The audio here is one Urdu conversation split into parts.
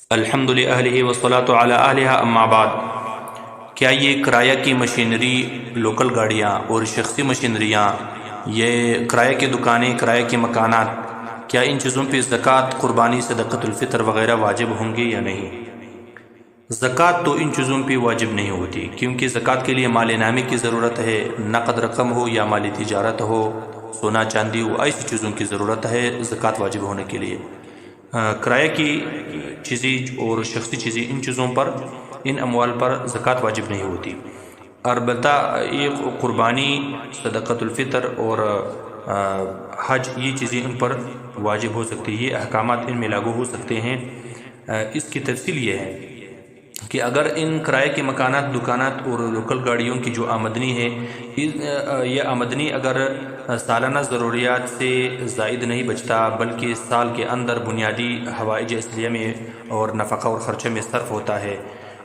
الحمد للہ والصلاۃ علی اہلہا اما بعد۔ کیا یہ کرایہ کی مشینری، لوکل گاڑیاں اور شخصی مشینریاں، یہ کرایہ کی دکانیں، کرایہ کے مکانات، کیا ان چیزوں پہ زکوٰۃ، قربانی، صدقۃ الفطر وغیرہ واجب ہوں گے یا نہیں؟ زکوٰۃ تو ان چیزوں پہ واجب نہیں ہوتی، کیونکہ زکوٰۃ کے لیے مال نامی کی ضرورت ہے، نقد رقم ہو یا مالی تجارت ہو، سونا چاندی ہو، ایسی چیزوں کی ضرورت ہے زکوٰۃ واجب ہونے کے لیے۔ کرایہ کی چیزیں اور شخصی چیزیں، ان چیزوں پر، ان اموال پر زکوٰۃ واجب نہیں ہوتی۔ البتہ یہ قربانی، صدقۃ الفطر اور حج، یہ چیزیں ان پر واجب ہو سکتی ہیں، یہ احکامات ان میں لاگو ہو سکتے ہیں۔ اس کی تفصیل یہ ہے کہ اگر ان کرایہ کے مکانات، دکانات اور لوکل گاڑیوں کی جو آمدنی ہے، یہ آمدنی اگر سالانہ ضروریات سے زائد نہیں بچتا، بلکہ سال کے اندر بنیادی حوائج اصلیہ میں اور نفقہ اور خرچہ میں صرف ہوتا ہے،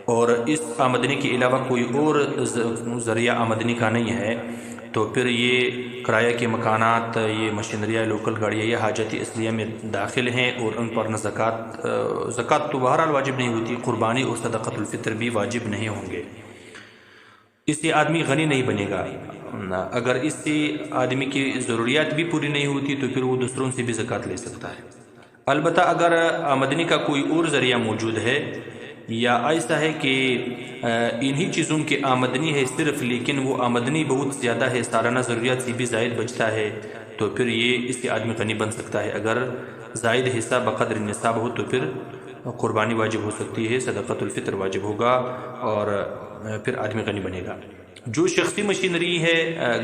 اور اس آمدنی کے علاوہ کوئی اور ذریعہ آمدنی کا نہیں ہے، تو پھر یہ کرایہ کے مکانات، یہ مشینریاں، لوکل گاڑیاں، یہ حاجت اصلیہ میں داخل ہیں، اور ان پر نہ زکوٰۃ تو بہرحال واجب نہیں ہوتی، قربانی اور صدقۃ الفطر بھی واجب نہیں ہوں گے۔ اس سے آدمی غنی نہیں بنے گا۔ اگر اس سے آدمی کی ضروریات بھی پوری نہیں ہوتی تو پھر وہ دوسروں سے بھی زکوٰۃ لے سکتا ہے۔ البتہ اگر آمدنی کا کوئی اور ذریعہ موجود ہے، یا ایسا ہے کہ انہی چیزوں کی آمدنی ہے صرف، لیکن وہ آمدنی بہت زیادہ ہے، سالانہ ضروریات سے بھی زائد بچتا ہے، تو پھر یہ اس سے آدمی غنی بن سکتا ہے۔ اگر زائد حصہ بقدر نصاب ہو تو پھر قربانی واجب ہو سکتی ہے، صدقۃ الفطر واجب ہوگا، اور پھر آدمی غنی بنے گا۔ جو شخصی مشینری ہے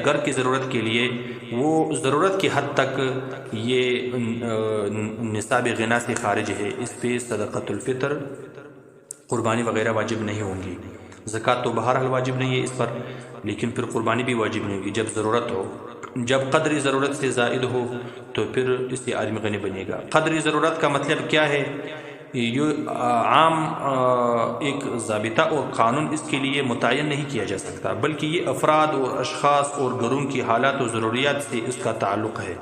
گھر کی ضرورت کے لیے، وہ ضرورت کی حد تک یہ نصاب غنا سے خارج ہے، اس پہ صدقۃ الفطر، قربانی وغیرہ واجب نہیں ہوں گی۔ زکوٰۃ تو بہرحال واجب نہیں ہے اس پر، لیکن پھر قربانی بھی واجب نہیں ہوگی۔ جب ضرورت ہو، جب قدر ضرورت سے زائد ہو تو پھر اس سے آدمی غنی بنے گا۔ قدر ضرورت کا مطلب کیا ہے؟ یہ عام ایک ضابطہ اور قانون اس کے لیے متعین نہیں کیا جا سکتا، بلکہ یہ افراد اور اشخاص اور گھروں کی حالات و ضروریات سے اس کا تعلق ہے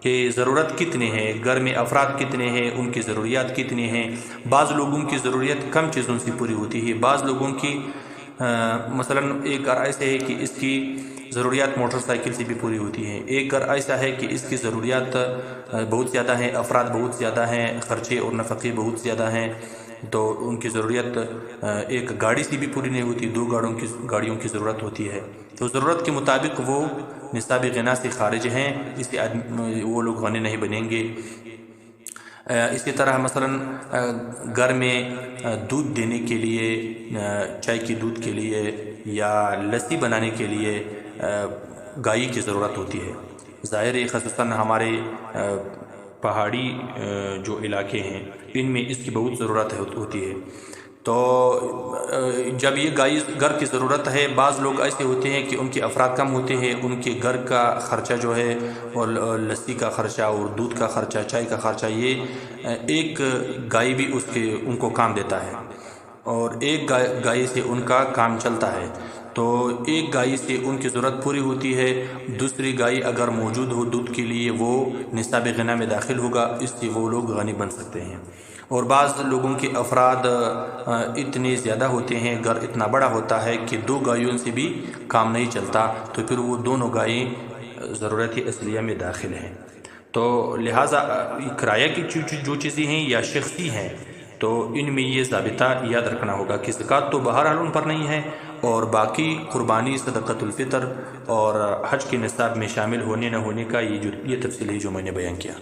کہ ضرورت کتنے ہیں، گھر میں افراد کتنے ہیں، ان کی ضروریات کتنے ہیں۔ بعض لوگوں کی ضروریات کم چیزوں سے پوری ہوتی ہے، بعض لوگوں کی مثلا ایک گھر ایسے ہے کہ اس کی ضروریات موٹر سائیکل سے بھی پوری ہوتی ہیں، ایک گھر ایسا ہے کہ اس کی ضروریات بہت زیادہ ہیں، افراد بہت زیادہ ہیں، خرچے اور نفقے بہت زیادہ ہیں، تو ان کی ضروریات ایک گاڑی سے بھی پوری نہیں ہوتی، دو گاڑیوں کی ضرورت ہوتی ہے۔ تو ضرورت کے مطابق وہ نصاب غنا سے خارج ہیں، اس سے وہ لوگ غنی نہیں بنیں گے۔ اسی طرح مثلا گھر میں دودھ دینے کے لیے، چائے کی دودھ کے لیے یا لسی بنانے کے لیے گائے کی ضرورت ہوتی ہے۔ ظاہر ہے خصوصاً ہمارے پہاڑی جو علاقے ہیں، ان میں اس کی بہت ضرورت ہوتی ہے۔ تو جب یہ گھر کی ضرورت ہے، بعض لوگ ایسے ہوتے ہیں کہ ان کے افراد کم ہوتے ہیں، ان کے گھر کا خرچہ جو ہے، اور لسی کا خرچہ اور دودھ کا خرچہ، چائے کا خرچہ، یہ ایک گائے بھی ان کو کام دیتا ہے، اور ایک گائے سے ان کا کام چلتا ہے۔ تو ایک گائے سے ان کی ضرورت پوری ہوتی ہے، دوسری گائے اگر موجود ہو دودھ کے لیے، وہ نصاب غنا میں داخل ہوگا، اس سے وہ لوگ غنی بن سکتے ہیں۔ اور بعض لوگوں کے افراد اتنے زیادہ ہوتے ہیں، گھر اتنا بڑا ہوتا ہے کہ دو گائیوں سے بھی کام نہیں چلتا، تو پھر وہ دونوں گائیں ضرورت اصلیہ میں داخل ہیں۔ تو لہٰذا کرایہ کی جو چیزیں ہیں یا شخصی ہیں، تو ان میں یہ ضابطہ یاد رکھنا ہوگا کہ زکوٰۃ تو بہرحال ان پر نہیں ہے، اور باقی قربانی، صدقۃ الفطر اور حج کے نصاب میں شامل ہونے نہ ہونے کا یہ تفصیل ہے جو میں نے بیان کیا۔